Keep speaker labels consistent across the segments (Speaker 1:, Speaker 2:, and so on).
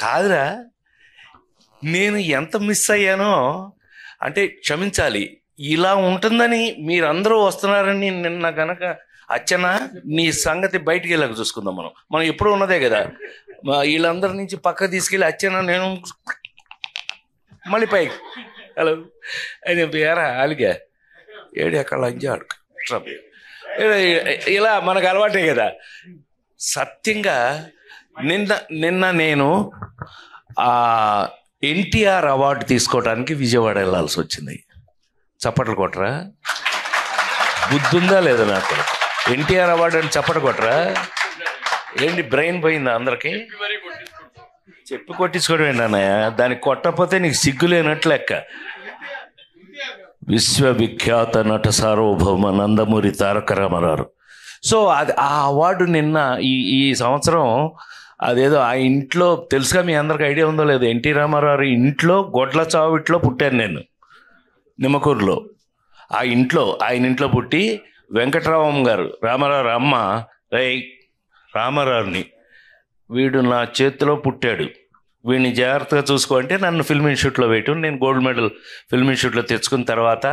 Speaker 1: కాదురా, నేను ఎంత మిస్ అయ్యానో అంటే క్షమించాలి. ఇలా ఉంటుందని మీరందరూ వస్తున్నారని నిన్న గనక అచ్చన నీ సంగతి బయటికి వెళ్ళక చూసుకుందాం. మనం ఎప్పుడు ఉన్నదే కదా. వీళ్ళందరి నుంచి పక్క తీసుకెళ్ళి అచ్చన నేను మళ్ళీ పైకి హలో అని ఏరా అలిగా ఏడు అక్కడ లంచాడు ఇలా మనకు అలవాటే కదా. సత్యంగా నిన్న నేను ఎన్టీఆర్ అవార్డు తీసుకోవడానికి విజయవాడ వెళ్ళాల్సి వచ్చింది. చప్పట్లు కొట్టరా? బుద్ధుందా లేదా నాకు? ఎన్టీఆర్ అవార్డు అని చప్పట్లు కొట్టరా? ఏంటి బ్రెయిన్ పోయిందా అందరికి? చెప్పి కొట్టించుకోవడం ఏంటి అన్నయ్య? దానికి కొట్టకపోతే నీకు సిగ్గు లేనట్లు లెక్క. విశ్వవిఖ్యాత నట సార్వభౌమ నందమూరి తారక రామారావు. సో అది ఆ అవార్డు నిన్న ఈ సంవత్సరం అదేదో ఆ ఇంట్లో తెలుసుగా, మీ అందరికి ఐడియా ఉందో లేదో, ఎన్టీ రామారావు ఇంట్లో గొడ్ల చావిట్లో పుట్టాను నేను, నిమ్మకూరులో. ఆయన ఇంట్లో పుట్టి వెంకటరామం గారు రామారావు అమ్మ రామారావుని వీడు నా చేతిలో పుట్టాడు, వీడిని జాగ్రత్తగా చూసుకో అంటే నన్ను ఫిల్మ్ ఇన్స్టిట్యూట్లో వేయటం. నేను గోల్డ్ మెడల్ ఫిల్మ్ ఇన్స్టిట్యూట్లో తెచ్చుకున్న తర్వాత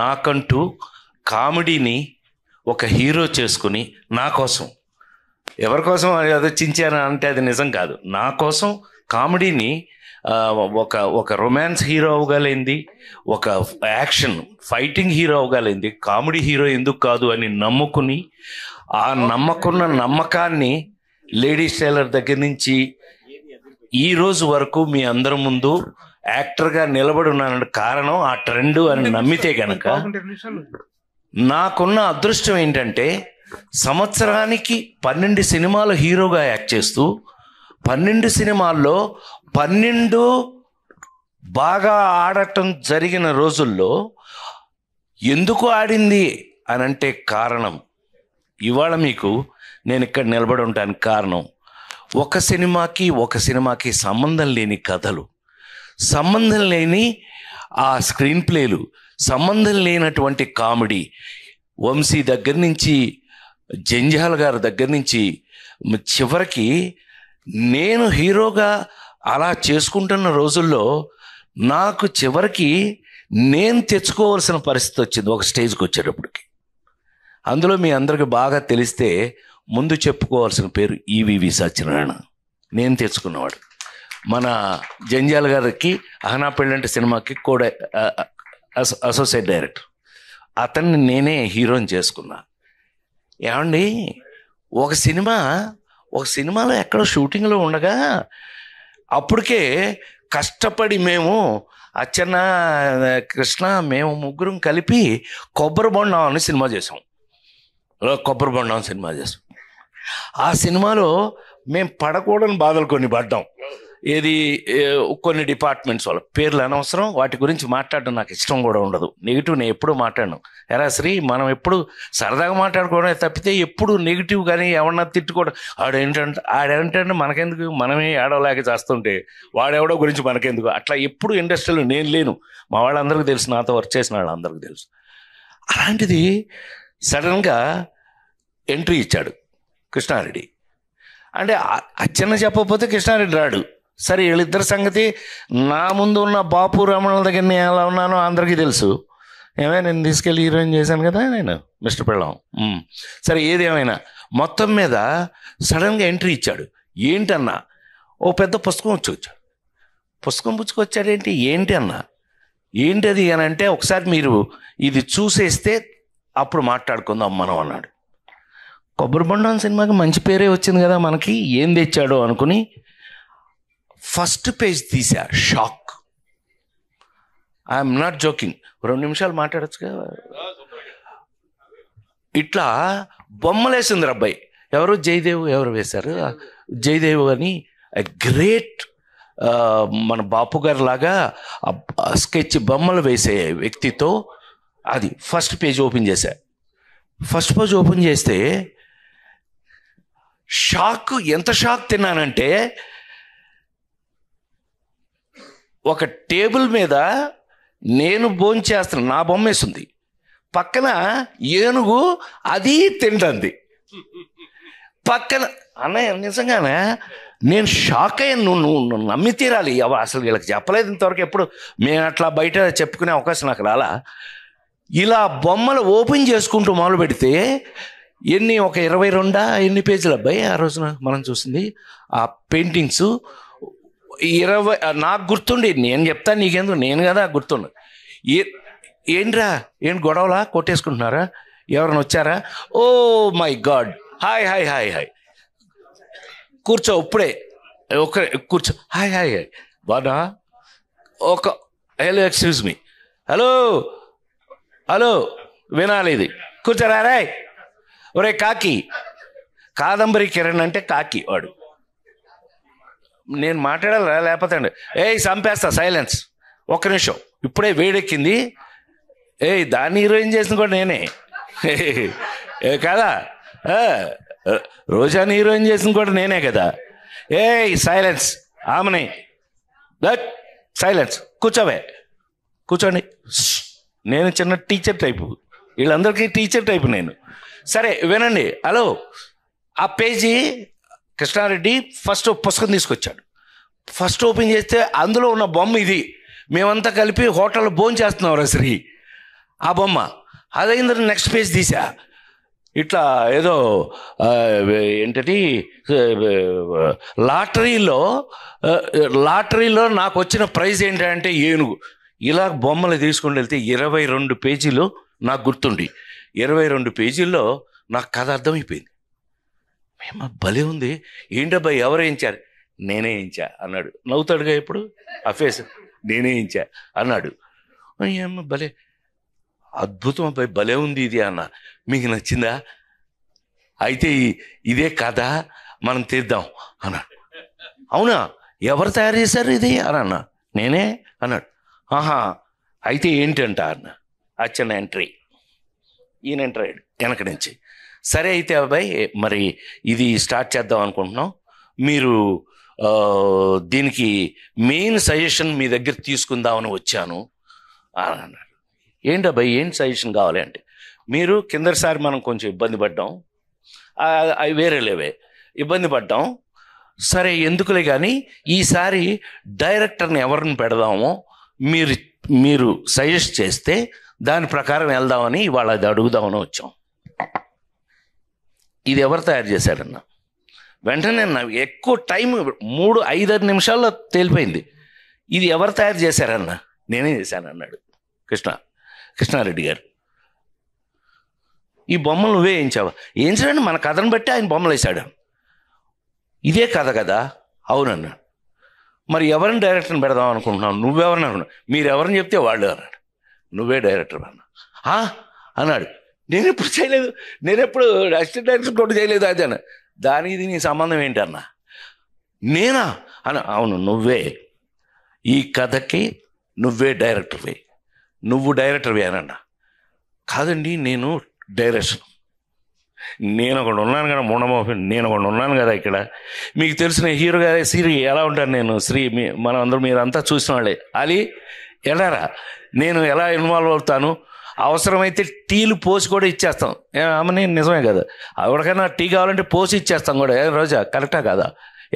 Speaker 1: నాకంటూ కామెడీని ఒక హీరో చేసుకుని నా కోసం, ఎవరి కోసం అదో చించాను అంటే అది నిజం కాదు, నా కోసం కామెడీని ఒక రొమాన్స్ హీరో అవ్వగలిగింది, ఒక యాక్షన్ ఫైటింగ్ హీరో అవ్వగలిగింది, కామెడీ హీరో ఎందుకు కాదు అని నమ్ముకుని ఆ నమ్మకాన్ని లేడీస్ టైలర్ దగ్గర నుంచి ఈ రోజు వరకు మీ అందరి ముందు యాక్టర్గా నిలబడి ఉన్నాను కారణం ఆ ట్రెండ్ అని నమ్మితే గనక, నాకున్న అదృష్టం ఏంటంటే సంవత్సరానికి 12 సినిమాలు హీరోగా యాక్ట్ చేస్తూ 12 సినిమాల్లో 12 బాగా ఆడటం జరిగిన రోజుల్లో ఎందుకు ఆడింది అని అంటే కారణం, ఇవాళ మీకు నేను ఇక్కడ నిలబడి ఉండడానికి కారణం ఒక సినిమాకి సంబంధం లేని కథలు, సంబంధం లేని ఆ స్క్రీన్ ప్లేలు, సంబంధం లేనటువంటి కామెడీ. వంశీ దగ్గర నుంచి జంజాల్ గారి దగ్గర నుంచి చివరికి నేను హీరోగా అలా చేసుకుంటున్న రోజుల్లో నాకు చివరికి నేను తెచ్చుకోవాల్సిన పరిస్థితి వచ్చింది ఒక స్టేజ్కి వచ్చేటప్పటికి. అందులో మీ అందరికి బాగా తెలిస్తే ముందు చెప్పుకోవాల్సిన పేరు ఈవివి సత్యనారాయణ, నేను తెచ్చుకున్నవాడు. మన జంజాల్ గారికి అహనా పెళ్ళంటే సినిమాకి కూడా అసోసియేట్ డైరెక్టర్, అతన్ని నేనే హీరోని చేసుకున్నా. ఏమండి, ఒక సినిమాలో ఎక్కడో షూటింగ్లో ఉండగా అప్పటికే కష్టపడి మేము అచ్చన్న కృష్ణ మేము ముగ్గురం కలిపి కొబ్బరి బొండం అని సినిమా చేసాం. ఆ సినిమాలో మేము పడకూడని బాధలు కొన్ని పడ్డాం. ఏది కొన్ని డిపార్ట్మెంట్స్ వాళ్ళ పేర్లు అనవసరం, వాటి గురించి మాట్లాడడం నాకు ఇష్టం కూడా ఉండదు. నెగిటివ్ నేను ఎప్పుడు మాట్లాడను. ఎరా శ్రీ, మనం ఎప్పుడు సరదాగా మాట్లాడుకోవడం తప్పితే ఎప్పుడు నెగిటివ్ కానీ ఎవరన్నా తిట్టుకోవడం, ఆడేంటంటే మనకెందుకు, మనమే ఆడవలేక చేస్తుంటే వాడెవడో గురించి మనకెందుకు, అట్లా ఎప్పుడు ఇండస్ట్రీలో నేను లేను. మా వాళ్ళందరికీ తెలుసు, నాతో వర్క్ చేసిన వాళ్ళందరికీ తెలుసు. అలాంటిది సడన్గా ఎంట్రీ ఇచ్చాడు కృష్ణారెడ్డి. అంటే అచ్చన్న చెప్పకపోతే కృష్ణారెడ్డి రాడు. సరే, వీళ్ళిద్దరి సంగతి నా ముందు ఉన్న బాపు రమణుల దగ్గర నేను ఎలా ఉన్నానో అందరికీ తెలుసు. నేను తీసుకెళ్ళి హీరోయిన్ చేశాను కదా నేను, మిస్టర్ పెళ్ళాం. సరే, ఏదేమైనా మొత్తం మీద సడన్గా ఎంట్రీ ఇచ్చాడు. ఏంటన్నా, ఓ పెద్ద పుస్తకం పుస్తకం పుచ్చుకొచ్చాడేంటి, ఏంటి అన్నా, ఏంటది అని అంటే, ఒకసారి మీరు ఇది చూసేస్తే అప్పుడు మాట్లాడుకుందాం మనం అన్నాడు. కొబ్బరి బొండం సినిమాకి మంచి పేరే వచ్చింది కదా మనకి, ఏం తెచ్చాడో అనుకుని ఫస్ట్ పేజ్ తీసా. షాక్. I'm not joking. 2 నిమిషాలు మాట్లాడచ్చు కదా. ఇట్లా బొమ్మలేసింది అబ్బాయి. ఎవరు జయదేవ్ ఎవరు వేశారు, జయదేవ్ అని గ్రేట్ మన బాపు గారి లాగా స్కెచ్ బొమ్మలు వేసే వ్యక్తితో అది ఫస్ట్ పేజ్ ఓపెన్ చేశా. ఫస్ట్ పేజ్ ఓపెన్ చేస్తే ఎంత షాక్ తిన్నానంటే, ఒక టేబుల్ మీద నేను భోంచేస్తున్నా, నా బొమ్మ వేసింది, పక్కన ఏనుగు అది తింటుంది, పక్కన అన్నయ్య నిజంగానే నేను షాక్ అయ్యాను. నువ్వు నమ్మి తీరాలి. అసలు వీళ్ళకి చెప్పలేదు ఇంతవరకు, ఎప్పుడు మేము అట్లా బయట చెప్పుకునే అవకాశం నాకు రాలా. ఇలా బొమ్మలు ఓపెన్ చేసుకుంటూ మొదలు పెడితే ఒక 22 ఎన్ని పేజీలు అబ్బాయి ఆ రోజున మనం చూసింది ఆ పెయింటింగ్స్. 20 నాకు గుర్తుండి, నేను చెప్తాను నీకెందుకు, నేను కదా గుర్తుండు. ఏంట్రా ఏంటి గొడవలా, కొట్టేసుకుంటున్నారా, ఎవరైనా వచ్చారా? Oh my god, hi hi hi hi, కూర్చో ఇప్పుడే, కూర్చో, హాయ్ హాయ్ హాయ్ బాగా hello excuse me, hello hello వినాలి ఇది, కూర్చోరా రాయ్. ఒరే కాకి, కాదంబరి కిరణ్ అంటే కాకి వాడు. నేను మాట్లాడాలా లేకపోతే అండి చంపేస్తా, సైలెన్స్, ఒక్క నిమిషం, ఇప్పుడే వేడెక్కింది. దాన్ని హీరోయిన్ చేసిన కూడా నేనే కదా, రోజాని హీరోయిన్ చేసిన కూడా నేనే కదా. సైలెన్స్, ఆమెనే సైలెన్స్, కూర్చోండి. నేను చిన్న టీచర్ టైపు, వీళ్ళందరికీ టీచర్ టైపు నేను. సరే వినండి. హలో, ఆ పేజీ కృష్ణారెడ్డి ఫస్ట్ పుస్తకం తీసుకొచ్చాడు. ఫస్ట్ ఓపెన్ చేస్తే అందులో ఉన్న బొమ్మ ఇది. మేమంతా కలిపి హోటల్లో భోజనం చేస్తున్నాం శ్రీ, ఆ బొమ్మ. అదైంది. నెక్స్ట్ పేజ్ తీసా, ఇట్లా ఏదో ఏంటది లాటరీలో నాకు వచ్చిన ప్రైజ్ ఏంటంటే ఏనుగు. ఇలా బొమ్మలు తీసుకుని వెళ్తే 22 పేజీలు నాకు గుర్తుండి, 22 పేజీల్లో నాకు కథ అర్థమైపోయింది. మేము భలే ఉంది, ఏంటబ్బా ఎవరు వేయించారు? నేనే వేయించా అన్నాడు. నవ్వుతాడుగా ఇప్పుడు ఆ ఫేస్, నేనే వేయించా అన్నాడు. ఏమో భలే అద్భుతం అబ్బాయి, భలే ఉంది ఇది అన్న. మీకు నచ్చిందా? అయితే ఇదే కథ, మనం తీద్దాం అన్నాడు. అవునా, ఎవరు తయారు చేశారు ఇది అని అన్నా. నేనే అన్నాడు. ఆహా, అయితే ఏంటంట అన్న. అచ్చన్న ఎంట్రీ, ఈయన ఎంటర్ అయ్యాడు వెనక నుంచి. సరే అయితే అబ్బాయి, మరి ఇది స్టార్ట్ చేద్దాం అనుకుంటున్నాం, మీరు దీనికి మెయిన్ సజెషన్ మీ దగ్గర తీసుకుందామని వచ్చాను అని అన్నాడు. ఏంటబ్బాయి ఏం సజెషన్ కావాలి అంటే, మీరు కిందసారి మనం కొంచెం ఇబ్బంది పడ్డాం, అవి వేరే లేవే, ఇబ్బంది పడ్డాం. సరే ఎందుకులే కానీ ఈసారి డైరెక్టర్ని ఎవరిని పెడదామో మీరు సజెస్ట్ చేస్తే దాని ప్రకారం వెళ్దామని ఇవాళ అది అడుగుదామని వచ్చాం. ఇది ఎవరు తయారు చేశారన్న? వెంటనే ఎక్కువ టైం 3-5 నిమిషాల్లో తేలిపోయింది. ఇది ఎవరు తయారు చేశారన్న? నేనే చేశాను అన్నాడు కృష్ణారెడ్డి గారు. ఈ బొమ్మలు నువ్వే వేయించావా? వేయించడండి, మన కథను బట్టి ఆయన బొమ్మలు వేశాడు. ఇదే కథ కదా? అవునన్నా. మరి ఎవరిని డైరెక్టర్ని పెడదాం అనుకుంటున్నావు? నువ్వెవరిని అనుకున్నావు? మీరు ఎవరిని చెప్తే వాళ్ళు అన్నాడు. నువ్వే డైరెక్టర్ అన్నా అన్నాడు. నేను ఎప్పుడు చేయలేదు, నేను ఎప్పుడు అసిస్టెంట్ డైరెక్టర్ కూడా చేయలేదు. అదే అన్న. దానికి ఇది నీ సంబంధం ఏంటన్నా? నేనా అన్న. అవును, నువ్వే, ఈ కథకి నువ్వే డైరెక్టర్వే, నువ్వు డైరెక్టర్వే అనన్నా. కాదండి, నేను డైరెక్షన్, నేను ఒకడు ఉన్నాను కదా, నేను ఒకడు ఉన్నాను కదా ఇక్కడ. మీకు తెలిసిన హీరో గారే శ్రీ ఎలా ఉంటాను నేను, శ్రీ మనం అందరూ మీరంతా చూసిన వాళ్ళే. అలీ ఎలారా, నేను ఎలా ఇన్వాల్వ్ అవుతాను, అవసరమైతే టీలు పోసి కూడా ఇచ్చేస్తాం. అమ్మని నిజమే కదా, ఎవరికైనా టీ కావాలంటే పోసి ఇచ్చేస్తాం కూడా. రోజా కరెక్టా కదా?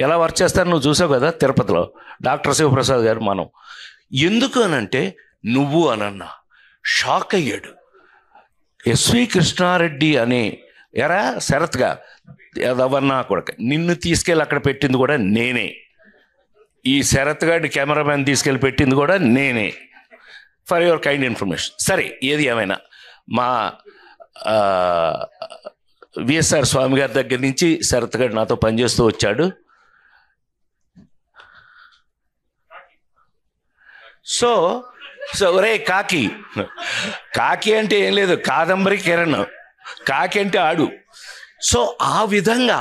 Speaker 1: ఎలా వర్క్ చేస్తాను నువ్వు చూసావు కదా తిరుపతిలో, డాక్టర్ శివప్రసాద్ గారు. మనం ఎందుకు అనంటే నువ్వు అనన్నా. షాక్ అయ్యాడు. ఎస్వి కృష్ణారెడ్డి అని ఎరా శరత్గా ఎవరన్నా కొడక, నిన్ను తీసుకెళ్ళి అక్కడ పెట్టింది కూడా నేనే, ఈ శరత్ గారి కెమెరామ్యాన్ తీసుకెళ్ళి పెట్టింది కూడా నేనే. For your kind information. సరే, ఏది ఏమైనా మా విఎస్ఆర్ స్వామి గారి దగ్గర నుంచి శరత్ గారు నాతో పనిచేస్తూ వచ్చాడు. సో ఒరే కాకి అంటే ఏం లేదు, కాదంబరి కిరణ్, కాకి అంటే ఆడు. సో ఆ విధంగా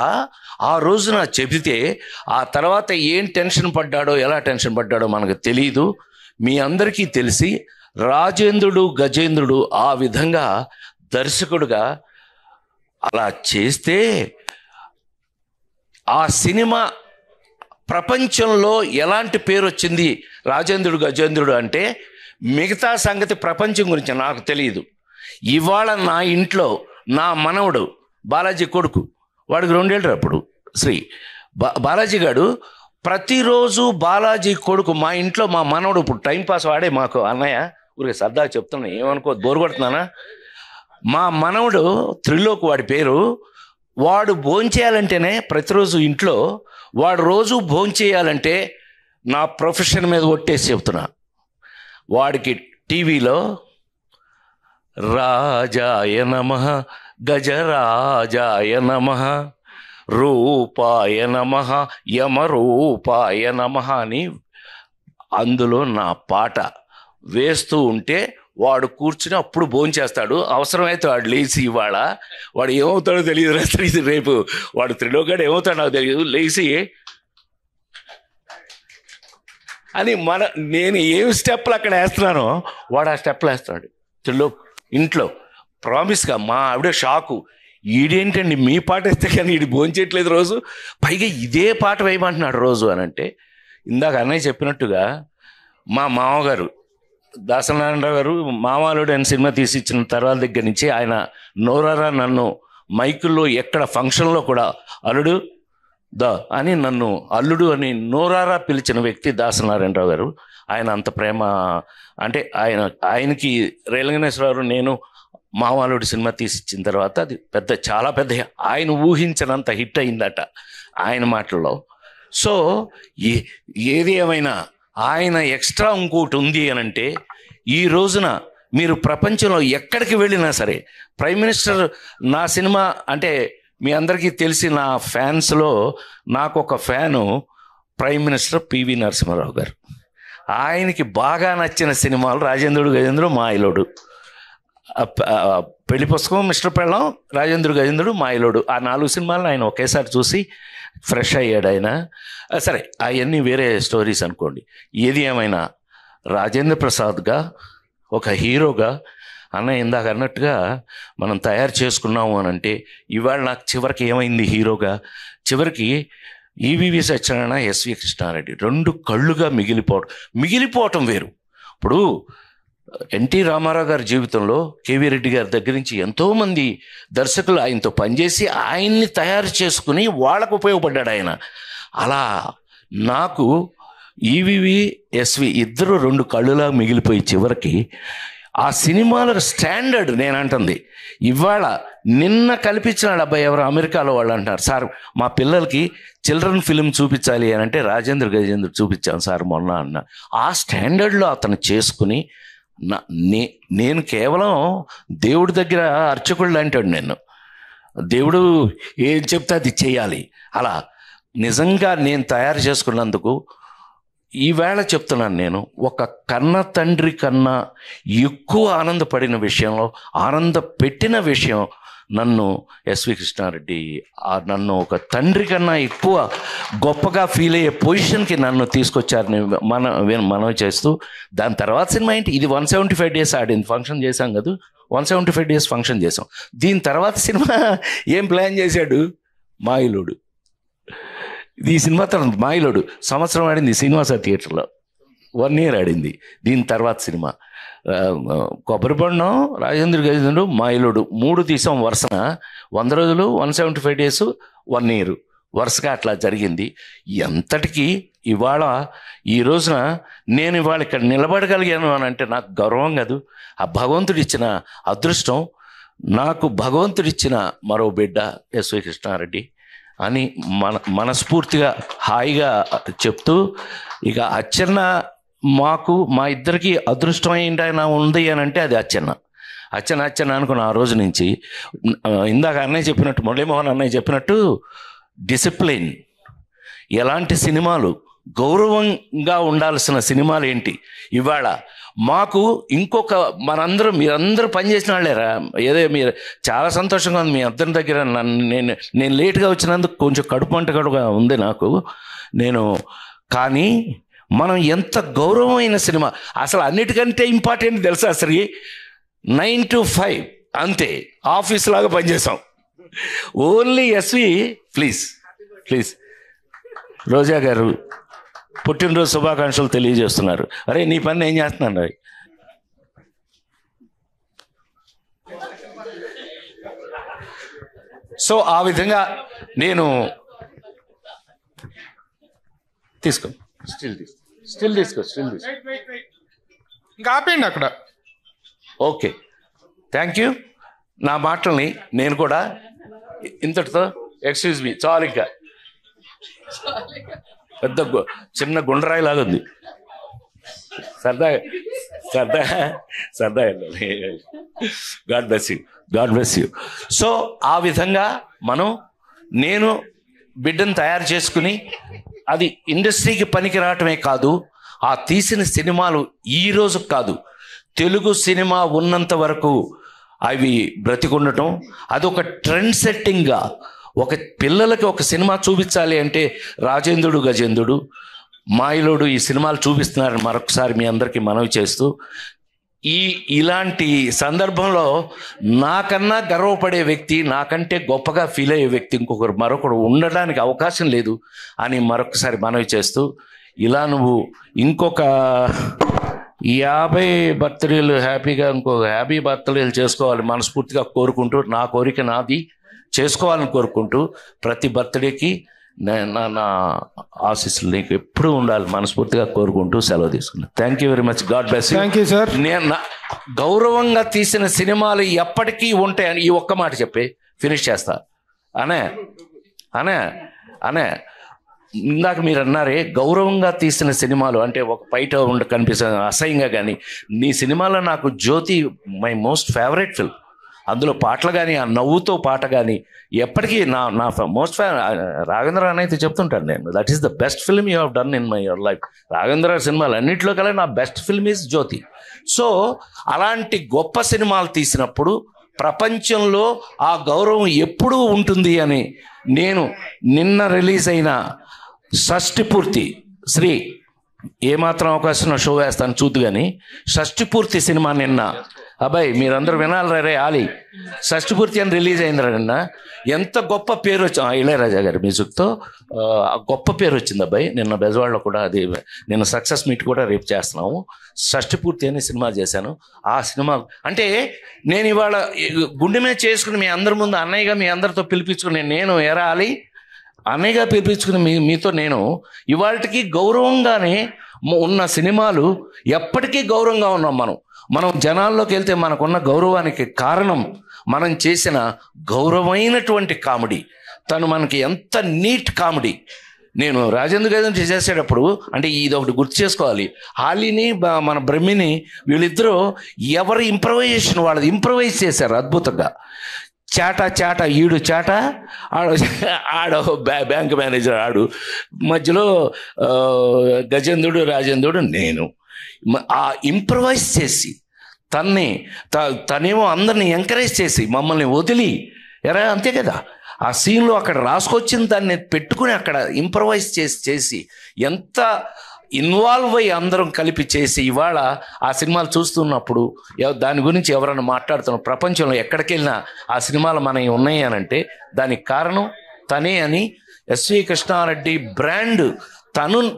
Speaker 1: ఆ రోజున చెబితే ఆ తర్వాత ఏం టెన్షన్ పడ్డాడో, ఎలా టెన్షన్ పడ్డాడో మనకు తెలియదు. మీ అందరికీ తెలిసి రాజేంద్రుడు గజేంద్రుడు ఆ విధంగా దర్శకుడుగా అలా చేస్తే ఆ సినిమా ప్రపంచంలో ఎలాంటి పేరు వచ్చింది రాజేంద్రుడు గజేంద్రుడు అంటే, మిగతా సంగతి ప్రపంచం గురించి నాకు తెలియదు. ఇవాళ నా ఇంట్లో నా మనవడు బాలాజీ కొడుకు, వాడికి 2 ఏళ్ళు అప్పుడు శ్రీ, బాలాజీ గారు ప్రతిరోజు బాలాజీ కొడుకు మా ఇంట్లో మా మనవడు ఇప్పుడు టైంపాస్ వాడే మాకు అన్నయ్య ఊరికే సరదాగా చెప్తున్నా, ఏమనుకో బోరు కొడుతున్నానా. మా మనవడు త్రిలోక్ వాడి పేరు. వాడు భోంచేయాలంటేనే ప్రతిరోజు ఇంట్లో వాడు రోజు భోంచేయాలంటే నా ప్రొఫెషన్ మీద ఒట్టేసి చెప్తున్నా, వాడికి టీవీలో రాజాయ నమః గజరాజాయ నమః రూపాయ నమః యమరూపాయ నమః అని అందులో నా పాట వేస్తూ ఉంటే వాడు కూర్చుని అప్పుడు భోంచేస్తాడు. అవసరమైతే వాడు లేచి ఇవాళ వాడు ఏమవుతాడో తెలియదు, రేపు వాడు త్రిలోకాడు ఏమవుతాడో నాకు తెలియదు, లేచి అని నేను ఏం స్టెప్లు అక్కడ వేస్తున్నానో వాడు ఆ స్టెప్లు వేస్తాడు త్రిలోక్ ఇంట్లో. ప్రామిస్గా మా ఆవిడ షాకు, ఈడేంటండి మీ పాట వేస్తే కానీ ఈడు భోంచేయట్లేదు రోజు, పైగా ఇదే పాట వేయమంటున్నాడు రోజు అని అంటే, ఇందాక అన్నయ్య చెప్పినట్టుగా మా మామగారు దాసనారాయణరావు గారు మామాలుడు అని సినిమా తీసి ఇచ్చిన తర్వాత దగ్గర నుంచి ఆయన నోరారా నన్ను మైకుల్లో ఎక్కడ ఫంక్షన్లో కూడా అల్లుడు అని నన్ను అల్లుడు అని నోరారా పిలిచిన వ్యక్తి దాసనారాయణరావు గారు. ఆయన అంత ప్రేమ అంటే ఆయనకి రేలంగనేశ్వరరావు నేను మామాలుడు సినిమా తీసి ఇచ్చిన తర్వాత అది చాలా పెద్ద ఆయన ఊహించినంత హిట్ అయిందట ఆయన మాటల్లో. సో ఏది ఏమైనా ఆయన ఎక్స్ట్రా ఇంకోటి ఉంది అని అంటే, ఈ రోజున మీరు ప్రపంచంలో ఎక్కడికి వెళ్ళినా సరే ప్రైమ్ మినిస్టర్ నా సినిమా అంటే మీ అందరికీ తెలిసి నా ఫ్యాన్స్లో నాకు ఒక fan prime minister PV Narasimha Rao garu. ఆయనకి బాగా నచ్చిన సినిమాలు రాజేంద్రుడు గజేంద్రుడు మాయలోడు, పెళ్లి పుస్తకం మిస్టర్ పెళ్ళం రాజేంద్రుడు గజేంద్రుడు మాయలోడు, ఆ 4 సినిమాలను ఆయన ఒకేసారి చూసి ఫ్రెష్ అయ్యాడు ఆయన. సరే అవన్నీ వేరే స్టోరీస్ అనుకోండి. ఏది ఏమైనా రాజేంద్ర ప్రసాద్గా ఒక హీరోగా అన్న ఇందాక అన్నట్టుగా మనం తయారు చేసుకున్నాము అని అంటే, ఇవాళ నాకు చివరికి ఏమైంది హీరోగా, చివరికి ఈవీవి సత్యనారాయణ ఎస్వి కృష్ణారెడ్డి 2 కళ్ళుగా మిగిలిపోవటం వేరు. ఇప్పుడు ఎన్టీ రామారావు గారి జీవితంలో కేవీ రెడ్డి గారి దగ్గర నుంచి ఎంతోమంది దర్శకులు ఆయనతో పనిచేసి ఆయన్ని తయారు చేసుకుని వాళ్ళకు ఉపయోగపడ్డాడు ఆయన. అలా నాకు ఈవీవి ఎస్వి ఇద్దరు 2 కళ్ళులా మిగిలిపోయి చివరికి ఆ సినిమాల స్టాండర్డ్ నేను అంటుంది. ఇవాళ నిన్న కల్పించినాడు అబ్బాయి ఎవరు అమెరికాలో వాళ్ళు అంటారు, సార్ మా పిల్లలకి చిల్డ్రన్ ఫిలిం చూపించాలి అని అంటే రాజేంద్ర గజేంద్ర చూపించాను సార్ మొన్న అన్న. ఆ స్టాండర్డ్లో అతను చేసుకుని నేను కేవలం దేవుడి దగ్గర అర్చకుడు లాంటాడు. నేను దేవుడు ఏం చెప్తే అది చేయాలి. అలా నిజంగా నేను తయారు చేసుకున్నందుకు ఈవేళ చెప్తున్నాను, నేను ఒక కన్న తండ్రి కన్నా ఎక్కువ ఆనందపడిన విషయంలో ఆనంద పెట్టిన విషయం నన్ను ఎస్వి కృష్ణారెడ్డి నన్ను ఒక తండ్రి కన్నా ఎక్కువ గొప్పగా ఫీల్ అయ్యే పొజిషన్కి నన్ను తీసుకొచ్చారని మనం చేస్తూ, దాని తర్వాత సినిమా ఏంటి, ఇది 175 days ఆడింది, ఫంక్షన్ చేశాం కదా, 175 days ఫంక్షన్ చేసాం. దీని తర్వాత సినిమా ఏం ప్లాన్ చేశాడు, మాయిలోడు. ఈ సినిమా తర్వాత మాయిలోడు సంవత్సరం ఆడింది శ్రీనివాస థియేటర్లో, 1 year ఆడింది. దీని తర్వాత సినిమా కొబ్బరిబొండం, రాజేంద్ర గజేంద్రుడు, మాయిలోడు 3 తీసాం వరుసన. 100 రోజులు, 175 days, 1 year వరుసగా అట్లా జరిగింది. ఎంతటికి ఇవాళ ఈ రోజున నేను ఇవాళ ఇక్కడ నిలబడగలిగాను అని అంటే నాకు గౌరవం కాదు, ఆ భగవంతుడిచ్చిన అదృష్టం. నాకు భగవంతుడిచ్చిన మరో బిడ్డ ఎస్వి కృష్ణారెడ్డి అని మనస్ఫూర్తిగా హాయిగా చెప్తూ, ఇక అచ్చెన్న మాకు మా ఇద్దరికి అదృష్టం ఏంటైనా ఉంది అని అంటే అది అచ్చెన్న అనుకున్న ఆ రోజు నుంచి. ఇందాక అన్నయ్య చెప్పినట్టు, మురళీమోహన్ అన్నయ్య చెప్పినట్టు డిసిప్లిన్, ఎలాంటి సినిమాలు గౌరవంగా ఉండాల్సిన సినిమాలు ఏంటి. ఇవాళ మాకు ఇంకొక మీరందరూ పనిచేసిన వాళ్ళేరా, ఏదో మీరు చాలా సంతోషంగా ఉంది మీ అందరి దగ్గర. నేను లేట్గా వచ్చినందుకు కొంచెం కడుపు మంట కూడా ఉంది నాకు. కానీ మనం ఎంత గౌరవమైన సినిమా, అసలు అన్నిటికంటే ఇంపార్టెంట్ తెలుసా, అసలు 9 to 5 అంతే, ఆఫీస్ లాగా పనిచేసాం. ఓన్లీ ఎస్వి ప్లీజ్ రోజా గారు పుట్టినరోజు శుభాకాంక్షలు తెలియజేస్తున్నారు. అరే నీ పని ఏం చేస్తున్నాను రా. సో ఆ విధంగా నేను తీసుకో, స్టిల్ తీసుకో.
Speaker 2: ఇంకా ఆపేయండి అక్కడ.
Speaker 1: Okay, thank you. నా మాటల్ని నేను కూడా ఇంతటితో ఎక్స్క్యూజ్ మీ చాలు. ఇంకా పెద్ద చిన్న గుండ్రాయి లాగా ఉంది. సరదా గాడ్ బ్లెస్ యూ. సో ఆ విధంగా నేను బిడ్డను తయారు చేసుకుని అది ఇండస్ట్రీకి పనికి రావటమే కాదు, ఆ తీసిన సినిమాలు ఈ రోజు కాదు, తెలుగు సినిమా ఉన్నంత వరకు అవి బ్రతికుండటం, అదొక ట్రెండ్ సెట్టింగ్గా ఒక పిల్లలకి ఒక సినిమా చూపించాలి అంటే రాజేంద్రుడు గజేంద్రుడు మాయలోడు ఈ సినిమాలు చూపిస్తున్నారని మరొకసారి మీ అందరికీ మనవి చేస్తూ, ఇలాంటి సందర్భంలో నాకన్నా గర్వపడే వ్యక్తి, నాకంటే గొప్పగా ఫీల్ అయ్యే వ్యక్తి మరొకడు ఉండడానికి అవకాశం లేదు అని మరొకసారి మనవి చేస్తూ, ఇలా నువ్వు ఇంకొక 50 బర్త్డేలు హ్యాపీగా ఇంకొక 50 బర్త్డేలు చేసుకోవాలి మనస్ఫూర్తిగా కోరుకుంటూ, నా కోరిక నాది చేసుకోవాలని కోరుకుంటూ, ప్రతి బర్త్డేకి నా ఆశీస్సులు నీకు ఎప్పుడూ ఉండాలి మనస్ఫూర్తిగా కోరుకుంటూ సెలవు తీసుకున్నాను. Thank you very much. God bless you.
Speaker 2: Thank you sir.
Speaker 1: నేను గౌరవంగా తీసిన సినిమాలు ఎప్పటికీ ఉంటాయని ఈ ఒక్క మాట చెప్పి ఫినిష్ చేస్తా. అనే ఇందాక మీరు అన్నారే గౌరవంగా తీసిన సినిమాలు అంటే ఒక బయట కనిపిస్తుంది అసహ్యంగా, కానీ నీ సినిమాలో నాకు జ్యోతి మై మోస్ట్ ఫేవరెట్ ఫిల్మ్. అందులో పాటలు కానీ ఆ నవ్వుతో పాట కానీ ఎప్పటికీ నా మోస్ట్ రాఘవేంద్ర అని అయితే చెప్తుంటాను నేను, that is the best film you have done in my your life. Raghavendra సినిమాలు అన్నింటిలో కల్లా నా best film is Jyothi. So అలాంటి గొప్ప సినిమాలు తీసినప్పుడు ప్రపంచంలో ఆ గౌరవం ఎప్పుడూ ఉంటుంది అని నేను నిన్న రిలీజ్ అయిన షష్ఠి పూర్తి శ్రీ ఏమాత్రం అవకాశం షో వేస్తాను చూద్దు కానీ షష్ఠి పూర్తి సినిమా నిన్న అబ్బాయి మీరందరూ వినాలి రే ఆలి షష్ఠి పూర్తి అని రిలీజ్ అయింది నిన్న. ఎంత గొప్ప పేరు వచ్చింది ఇళయరాజా గారి మ్యూజిక్తో, గొప్ప పేరు వచ్చింది అబ్బాయి. నిన్న బెజవాడలో కూడా అది నిన్న సక్సెస్ మీట్ కూడా రేపు చేస్తున్నాము. షష్ఠి పూర్తి అనే సినిమా చేశాను. ఆ సినిమా అంటే నేను ఇవాళ గుండె మీద చేసుకుని మీ అందరి ముందు అన్నయ్యగా మీ అందరితో పిలిపించుకుని నేను ఎరాలి అన్నయ్యగా పిలిపించుకుని మీతో నేను ఇవాళకి గౌరవంగానే ఉన్న సినిమాలు ఎప్పటికీ గౌరవంగా ఉన్నాం. మనం జనాల్లోకి వెళ్తే మనకున్న గౌరవానికి కారణం మనం చేసిన గౌరవమైనటువంటి కామెడీ. తను మనకి ఎంత నీట్ కామెడీ. నేను రాజేంద్ర గారిని చేసేటప్పుడు అంటే ఇది ఒకటి గుర్తు చేసుకోవాలి, హాలీని మన బ్రహ్మిని వీళ్ళిద్దరూ ఎవరి ఇంప్రవైజేషన్ వాళ్ళది ఇంప్రవైజ్ చేశారు అద్భుతంగా. చాట ఈడు చాట ఆడ బ్యాంక్ మేనేజర్ ఆడు, మధ్యలో గజేంద్రుడు రాజేంద్రుడు నేను. ఆ ఇంప్రవైజ్ చేసి తనేమో అందరిని ఎంకరేజ్ చేసి మమ్మల్ని వదిలి అంతే కదా ఆ సీన్లో అక్కడ రాసుకొచ్చిన దాన్ని పెట్టుకుని అక్కడ ఇంప్రవైజ్ చేసి ఎంత ఇన్వాల్వ్ అయ్యి అందరం కలిపి చేసి ఇవాళ ఆ సినిమాలు చూస్తున్నప్పుడు దాని గురించి ఎవరైనా మాట్లాడుతున్న ప్రపంచంలో ఎక్కడికి వెళ్ళినా ఆ సినిమాలు మనవి ఉన్నాయి అని అంటే దానికి కారణం తనే అని ఎస్వి కృష్ణారెడ్డి బ్రాండ్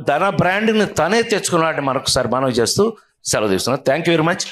Speaker 1: తన బ్రాండ్ని తనే తెచ్చుకున్నాడని మరొకసారి మనవి చేస్తూ సెలవు తీసుకున్నాను. Thank you very much.